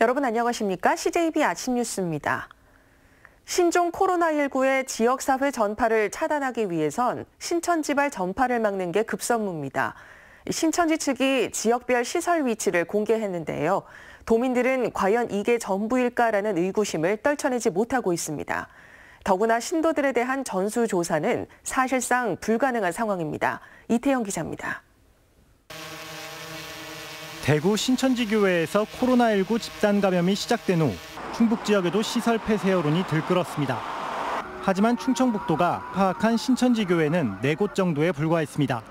여러분 안녕하십니까? CJB 아침 뉴스입니다. 신종 코로나19의 지역사회 전파를 차단하기 위해선 신천지발 전파를 막는 게 급선무입니다. 신천지 측이 지역별 시설 위치를 공개했는데요. 도민들은 과연 이게 전부일까라는 의구심을 떨쳐내지 못하고 있습니다. 더구나 신도들에 대한 전수조사는 사실상 불가능한 상황입니다. 이태영 기자입니다. 대구 신천지교회에서 코로나19 집단 감염이 시작된 후 충북 지역에도 시설 폐쇄 여론이 들끓었습니다. 하지만 충청북도가 파악한 신천지교회는 4곳 정도에 불과했습니다.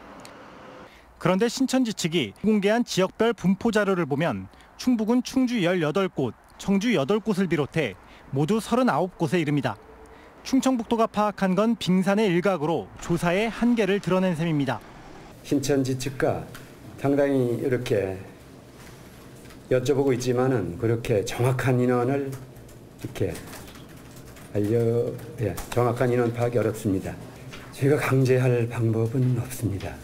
그런데 신천지 측이 공개한 지역별 분포 자료를 보면 충북은 충주 18곳, 청주 8곳을 비롯해 모두 39곳에 이릅니다. 충청북도가 파악한 건 빙산의 일각으로 조사의 한계를 드러낸 셈입니다. 신천지 측과 상당히 이렇게 여쭤보고 있지만은 그렇게 정확한 인원을 이렇게 정확한 인원 파악이 어렵습니다. 저희가 강제할 방법은 없습니다.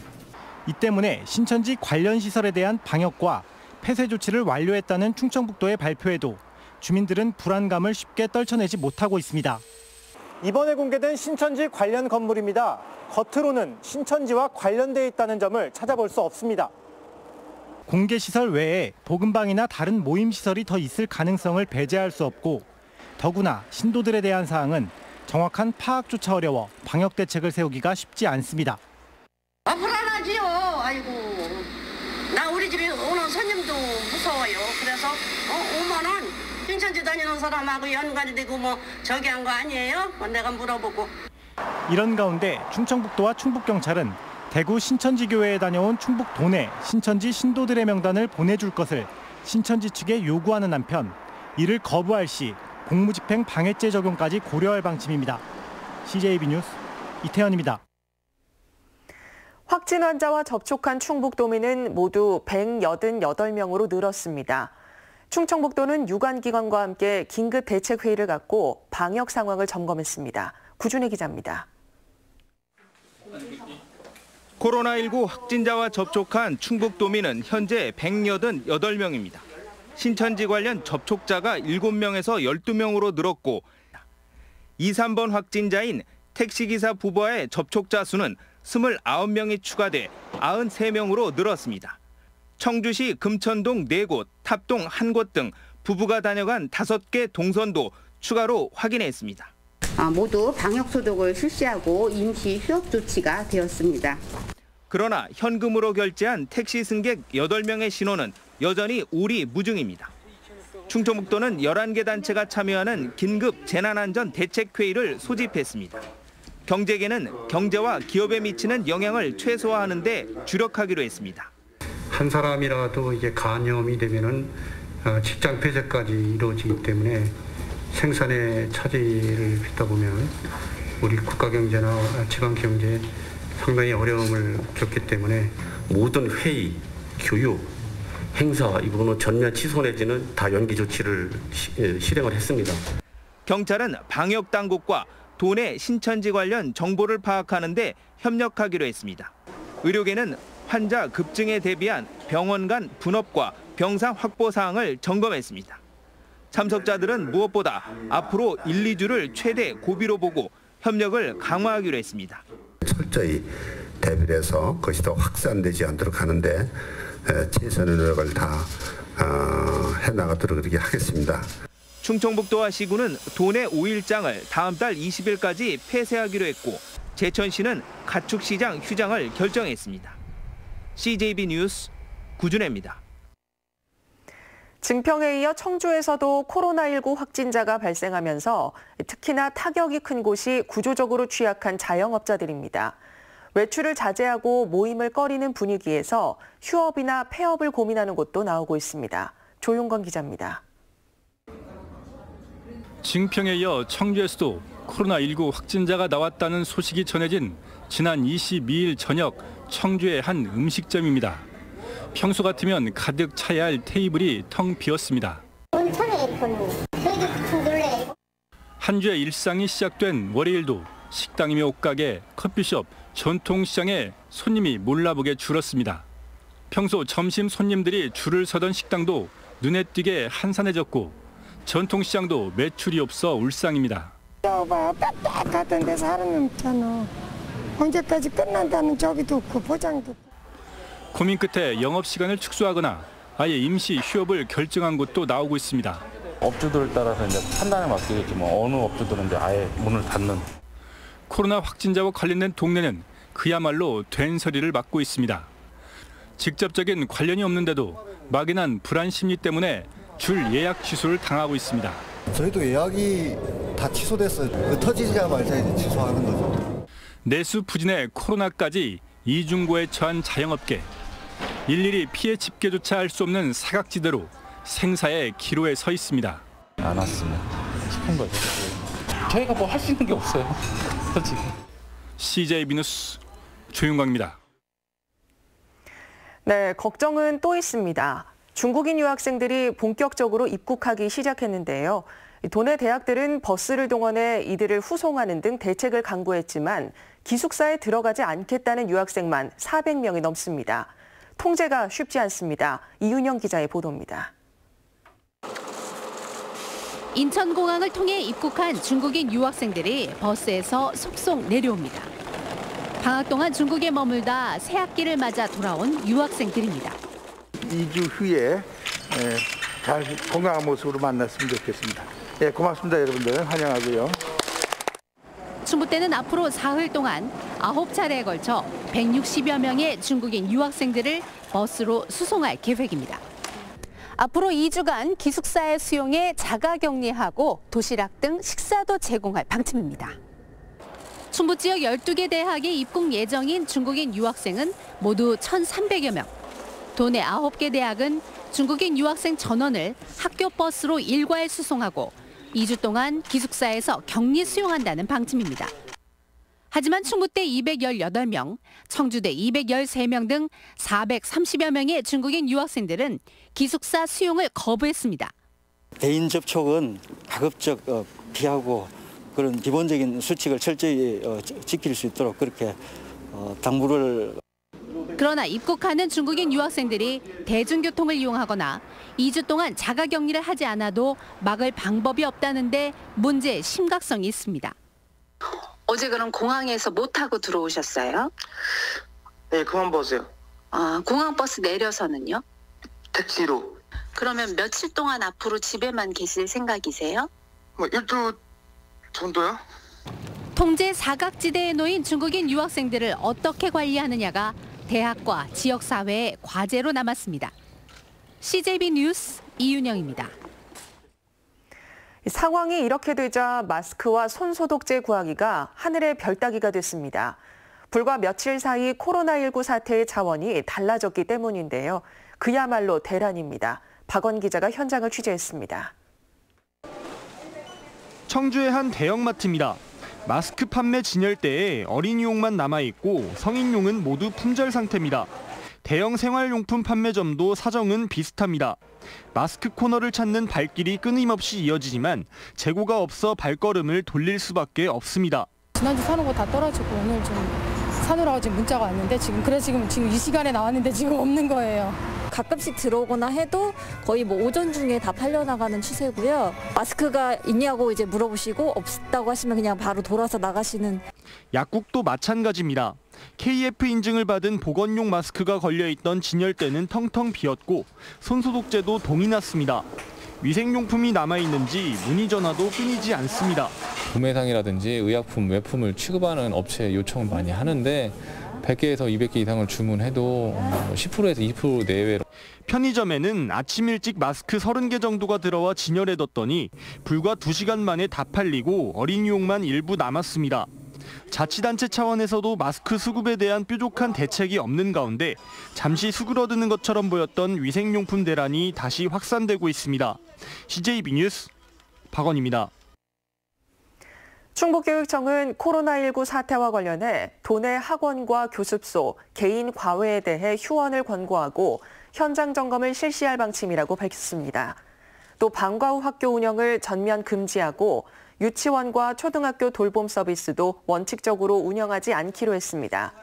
이 때문에 신천지 관련 시설에 대한 방역과 폐쇄 조치를 완료했다는 충청북도의 발표에도 주민들은 불안감을 쉽게 떨쳐내지 못하고 있습니다. 이번에 공개된 신천지 관련 건물입니다. 겉으로는 신천지와 관련돼 있다는 점을 찾아볼 수 없습니다. 공개시설 외에 복음방이나 다른 모임시설이 더 있을 가능성을 배제할 수 없고 더구나 신도들에 대한 사항은 정확한 파악조차 어려워 방역 대책을 세우기가 쉽지 않습니다. 불안하지요. 아이고, 나 우리 집에 오는 손님도 무서워요. 그래서 오면은 신천지 다니는 사람하고 연관이 되고 뭐 저기 한 거 아니에요? 내가 물어보고. 이런 가운데 충청북도와 충북경찰은 대구 신천지교회에 다녀온 충북 도내 신천지 신도들의 명단을 보내줄 것을 신천지 측에 요구하는 한편 이를 거부할 시 공무집행 방해죄 적용까지 고려할 방침입니다. CJB 뉴스 이태현입니다. 확진 환자와 접촉한 충북도민은 모두 188명으로 늘었습니다. 충청북도는 유관기관과 함께 긴급대책회의를 갖고 방역 상황을 점검했습니다. 구준혜 기자입니다. 코로나19 확진자와 접촉한 충북도민은 현재 188명입니다. 신천지 관련 접촉자가 7명에서 12명으로 늘었고 2, 3번 확진자인 택시기사 부부와의 접촉자 수는 29명이 추가돼 93명으로 늘었습니다. 청주시 금천동 4곳, 탑동 1곳 등 부부가 다녀간 5개 동선도 추가로 확인했습니다. 모두 방역소독을 실시하고 임시 휴업 조치가 되었습니다. 그러나 현금으로 결제한 택시 승객 8명의 신원은 여전히 우리 무중입니다. 충청북도는 11개 단체가 참여하는 긴급 재난안전대책회의를 소집했습니다. 경제계는 경제와 기업에 미치는 영향을 최소화하는 데 주력하기로 했습니다. 한 사람이라도 이게 감염이 되면은 직장 폐쇄까지 이루어지기 때문에 생산에 차질을 빚다 보면 우리 국가 경제나 지방 경제에 상당히 어려움을 겪기 때문에 모든 회의, 교육, 행사 이 부분은 전면 취소 내지는 다 연기 조치를 실행을 했습니다. 경찰은 방역 당국과 도내 신천지 관련 정보를 파악하는 데 협력하기로 했습니다. 의료계는 환자 급증에 대비한 병원 간 분업과 병상 확보 사항을 점검했습니다. 참석자들은 무엇보다 앞으로 1, 2주를 최대 고비로 보고 협력을 강화하기로 했습니다. 철저히 대비를 해서 그것이 더 확산되지 않도록 하는데 최선의 노력을 다 해나가도록 그렇게 하겠습니다. 충청북도와 시군은 도내 5일장을 다음 달 20일까지 폐쇄하기로 했고 제천시는 가축시장 휴장을 결정했습니다. CJB 뉴스 구준혜입니다. 증평에 이어 청주에서도 코로나19 확진자가 발생하면서 특히나 타격이 큰 곳이 구조적으로 취약한 자영업자들입니다. 외출을 자제하고 모임을 꺼리는 분위기에서 휴업이나 폐업을 고민하는 곳도 나오고 있습니다. 조용건 기자입니다. 증평에 이어 청주에서도 코로나19 확진자가 나왔다는 소식이 전해진 지난 22일 저녁 청주의 한 음식점입니다. 평소 같으면 가득 차야 할 테이블이 텅 비었습니다. 한 주의 일상이 시작된 월요일도 식당이며 옷가게, 커피숍, 전통시장에 손님이 몰라보게 줄었습니다. 평소 점심 손님들이 줄을 서던 식당도 눈에 띄게 한산해졌고 전통시장도 매출이 없어 울상입니다. 여봐, 빽빽 같은 데 사람이 없잖아. 언제까지 끝난다는 저기도 없고 보장도 없고. 고민 끝에 영업시간을 축소하거나 아예 임시 휴업을 결정한 곳도 나오고 있습니다. 업주들을 따라서 이제 판단에 맡기겠지 어느 업주들은 이제 아예 문을 닫는. 코로나 확진자와 관련된 동네는 그야말로 된서리를 맞고 있습니다. 직접적인 관련이 없는데도 막연한 불안 심리 때문에 줄 예약 취소를 당하고 있습니다. 저희도 예약이 다 취소됐어요. 터지자마자 이제 취소하는 거죠. 내수 부진에 코로나까지 이중고에 처한 자영업계. 일일이 피해 집계조차 할 수 없는 사각지대로 생사의 기로에 서 있습니다. 안 왔으면 싶은 거죠. 저희가 뭐 할 수 있는 게 없어요. 솔직히. CJB 뉴스 조윤광입니다. 네, 걱정은 또 있습니다. 중국인 유학생들이 본격적으로 입국하기 시작했는데요. 도내 대학들은 버스를 동원해 이들을 후송하는 등 대책을 강구했지만 기숙사에 들어가지 않겠다는 유학생만 400명이 넘습니다. 통제가 쉽지 않습니다. 이윤영 기자의 보도입니다. 인천공항을 통해 입국한 중국인 유학생들이 버스에서 속속 내려옵니다. 방학 동안 중국에 머물다 새학기를 맞아 돌아온 유학생들입니다. 2주 후에 잘 건강한 모습으로 만났으면 좋겠습니다. 예, 고맙습니다, 여러분들. 환영하고요. 충북 때는 앞으로 사흘 동안 9차례에 걸쳐 160여 명의 중국인 유학생들을 버스로 수송할 계획입니다. 앞으로 2주간 기숙사에 수용해 자가격리하고 도시락 등 식사도 제공할 방침입니다. 충북 지역 12개 대학에 입국 예정인 중국인 유학생은 모두 1,300여 명. 도내 9개 대학은 중국인 유학생 전원을 학교 버스로 일괄 수송하고 2주 동안 기숙사에서 격리 수용한다는 방침입니다. 하지만 충북대 218명, 청주대 213명 등 430여 명의 중국인 유학생들은 기숙사 수용을 거부했습니다. 대인 접촉은 가급적 피하고 그런 기본적인 수칙을 철저히 지킬 수 있도록 그렇게 당부를. 그러나 입국하는 중국인 유학생들이 대중교통을 이용하거나 2주 동안 자가격리를 하지 않아도 막을 방법이 없다는데 문제의 심각성이 있습니다. 어제 그럼 공항에서 못 타고 들어오셨어요? 네, 그만 보세요. 아, 공항 버스 내려서는요? 택시로. 그러면 며칠 동안 앞으로 집에만 계실 생각이세요? 뭐 1주 정도요? 통제 사각지대에 놓인 중국인 유학생들을 어떻게 관리하느냐가 대학과 지역사회의 과제로 남았습니다. CJB 뉴스 이윤영입니다. 상황이 이렇게 되자 마스크와 손소독제 구하기가 하늘의 별따기가 됐습니다. 불과 며칠 사이 코로나19 사태의 차원이 달라졌기 때문인데요. 그야말로 대란입니다. 박원 기자가 현장을 취재했습니다. 청주의 한 대형마트입니다. 마스크 판매 진열대에 어린이용만 남아있고 성인용은 모두 품절 상태입니다. 대형 생활용품 판매점도 사정은 비슷합니다. 마스크 코너를 찾는 발길이 끊임없이 이어지지만 재고가 없어 발걸음을 돌릴 수밖에 없습니다. 지난주 사는 거 다 떨어지고 오늘 좀 사느라고 지금 문자가 왔는데 지금 이 시간에 나왔는데 지금 없는 거예요. 가끔씩 들어오거나 해도 거의 오전 중에 다 팔려나가는 추세고요. 마스크가 있냐고 이제 물어보시고 없다고 하시면 그냥 바로 돌아서 나가시는. 약국도 마찬가지입니다. KF 인증을 받은 보건용 마스크가 걸려있던 진열대는 텅텅 비었고 손소독제도 동이 났습니다. 위생용품이 남아있는지 문의 전화도 끊이지 않습니다. 구매상이라든지 의약품, 외품을 취급하는 업체에 요청을 많이 하는데 100개에서 200개 이상을 주문해도 10%에서 20% 내외로. 편의점에는 아침 일찍 마스크 30개 정도가 들어와 진열해뒀더니 불과 2시간 만에 다 팔리고 어린이용만 일부 남았습니다. 자치단체 차원에서도 마스크 수급에 대한 뾰족한 대책이 없는 가운데 잠시 수그러드는 것처럼 보였던 위생용품 대란이 다시 확산되고 있습니다. CJB 뉴스 박원입니다. 충북교육청은 코로나19 사태와 관련해 도내 학원과 교습소, 개인 과외에 대해 휴원을 권고하고 현장 점검을 실시할 방침이라고 밝혔습니다. 또 방과 후 학교 운영을 전면 금지하고 유치원과 초등학교 돌봄 서비스도 원칙적으로 운영하지 않기로 했습니다.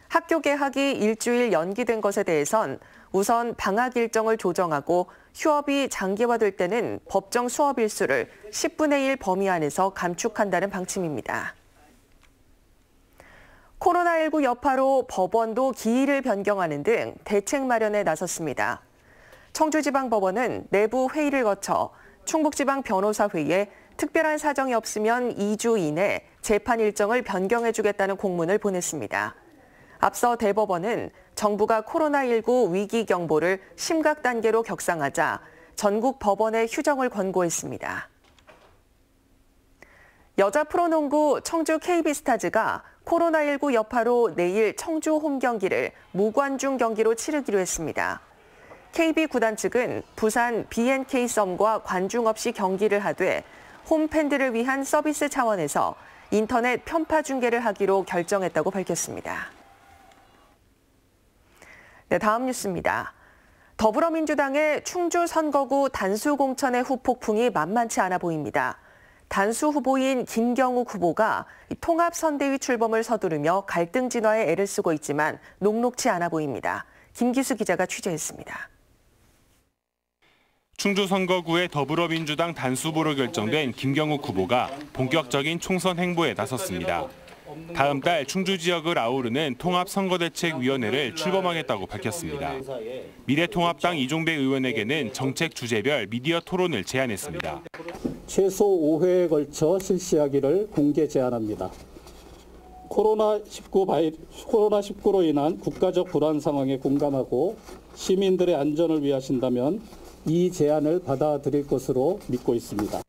학교 개학이 일주일 연기된 것에 대해선 우선 방학 일정을 조정하고 휴업이 장기화될 때는 법정 수업 일수를 10분의 1 범위 안에서 감축한다는 방침입니다. 코로나19 여파로 법원도 기일을 변경하는 등 대책 마련에 나섰습니다. 청주지방법원은 내부 회의를 거쳐 충북지방 변호사회의에 특별한 사정이 없으면 2주 이내 재판 일정을 변경해주겠다는 공문을 보냈습니다. 앞서 대법원은 정부가 코로나19 위기 경보를 심각 단계로 격상하자 전국 법원에 휴정을 권고했습니다. 여자 프로농구 청주 KB스타즈가 코로나19 여파로 내일 청주 홈 경기를 무관중 경기로 치르기로 했습니다. KB 구단 측은 부산 BNK 썸과 관중 없이 경기를 하되 홈 팬들을 위한 서비스 차원에서 인터넷 편파 중계를 하기로 결정했다고 밝혔습니다. 네, 다음 뉴스입니다. 더불어민주당의 충주 선거구 단수 공천의 후폭풍이 만만치 않아 보입니다. 단수 후보인 김경욱 후보가 통합선대위 출범을 서두르며 갈등 진화에 애를 쓰고 있지만 녹록치 않아 보입니다. 김기수 기자가 취재했습니다. 충주 선거구의 더불어민주당 단수후보로 결정된 김경욱 후보가 본격적인 총선 행보에 나섰습니다. 다음 달 충주 지역을 아우르는 통합선거대책위원회를 출범하겠다고 밝혔습니다. 미래통합당 이종배 의원에게는 정책 주제별 미디어 토론을 제안했습니다. 최소 5회에 걸쳐 실시하기를 공개 제안합니다. 코로나19로 인한 국가적 불안 상황에 공감하고 시민들의 안전을 위하신다면 이 제안을 받아들일 것으로 믿고 있습니다.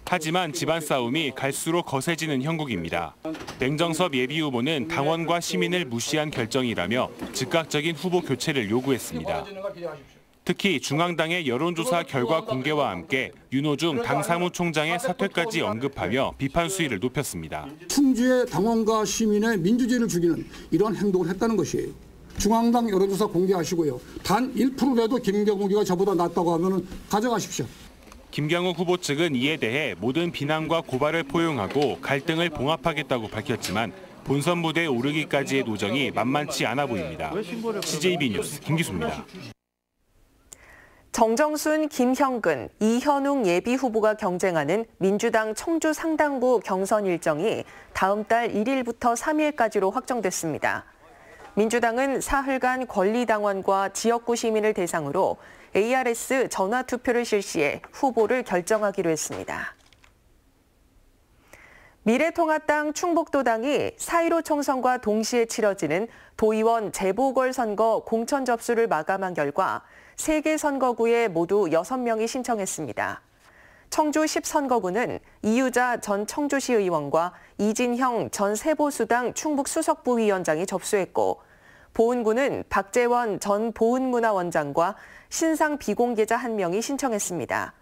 하지만 집안 싸움이 갈수록 거세지는 형국입니다. 냉정섭 예비후보는 당원과 시민을 무시한 결정이라며 즉각적인 후보 교체를 요구했습니다. 특히 중앙당의 여론조사 결과 공개와 함께 윤호중 당 사무총장의 사퇴까지 언급하며 비판 수위를 높였습니다. 충주의 당원과 시민의 민주주의를 죽이는 이런 행동을 했다는 것이에요. 중앙당 여론조사 공개하시고요. 단 1%라도 김경욱이가 저보다 낫다고 하면 가져가십시오. 김경욱 후보 측은 이에 대해 모든 비난과 고발을 포용하고 갈등을 봉합하겠다고 밝혔지만 본선 무대에 오르기까지의 노정이 만만치 않아 보입니다. CJB 뉴스 김기수입니다. 정정순, 김형근, 이현웅 예비후보가 경쟁하는 민주당 청주 상당구 경선 일정이 다음 달 1일부터 3일까지로 확정됐습니다. 민주당은 사흘간 권리당원과 지역구 시민을 대상으로 ARS 전화투표를 실시해 후보를 결정하기로 했습니다. 미래통합당 충북도당이 4.15 총선과 동시에 치러지는 도의원 재보궐선거 공천 접수를 마감한 결과 3개 선거구에 모두 6명이 신청했습니다. 청주 10선거구는 이유자 전 청주시 의원과 이진형 전 세보수당 충북 수석부위원장이 접수했고, 보은구는 박재원 전 보은문화원장과 신상 비공개자 1명이 신청했습니다.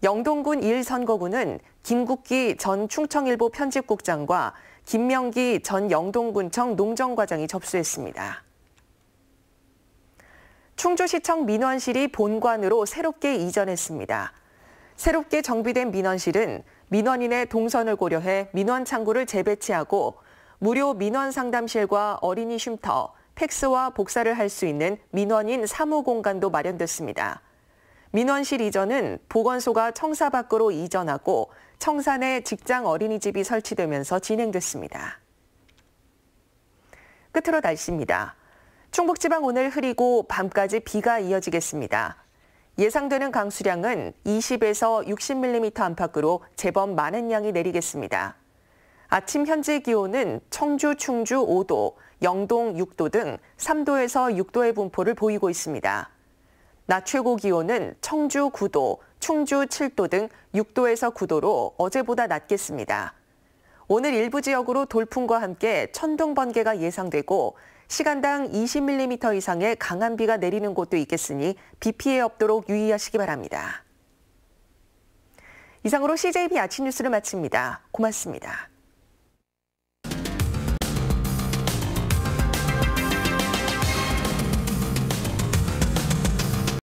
영동군 1선거구는 김국기 전 충청일보 편집국장과 김명기 전 영동군청 농정과장이 접수했습니다. 충주시청 민원실이 본관으로 새롭게 이전했습니다. 새롭게 정비된 민원실은 민원인의 동선을 고려해 민원 창구를 재배치하고 무료 민원 상담실과 어린이 쉼터, 팩스와 복사를 할 수 있는 민원인 사무 공간도 마련됐습니다. 민원실 이전은 보건소가 청사 밖으로 이전하고 청사 내 직장 어린이집이 설치되면서 진행됐습니다. 끝으로 날씨입니다. 충북지방 오늘 흐리고 밤까지 비가 이어지겠습니다. 예상되는 강수량은 20에서 60mm 안팎으로 제법 많은 양이 내리겠습니다. 아침 현재 기온은 청주, 충주 5도, 영동 6도 등 3도에서 6도의 분포를 보이고 있습니다. 낮 최고 기온은 청주 9도, 충주 7도 등 6도에서 9도로 어제보다 낮겠습니다. 오늘 일부 지역으로 돌풍과 함께 천둥 번개가 예상되고 시간당 20mm 이상의 강한 비가 내리는 곳도 있겠으니 비 피해 없도록 유의하시기 바랍니다. 이상으로 CJB 아침 뉴스를 마칩니다. 고맙습니다.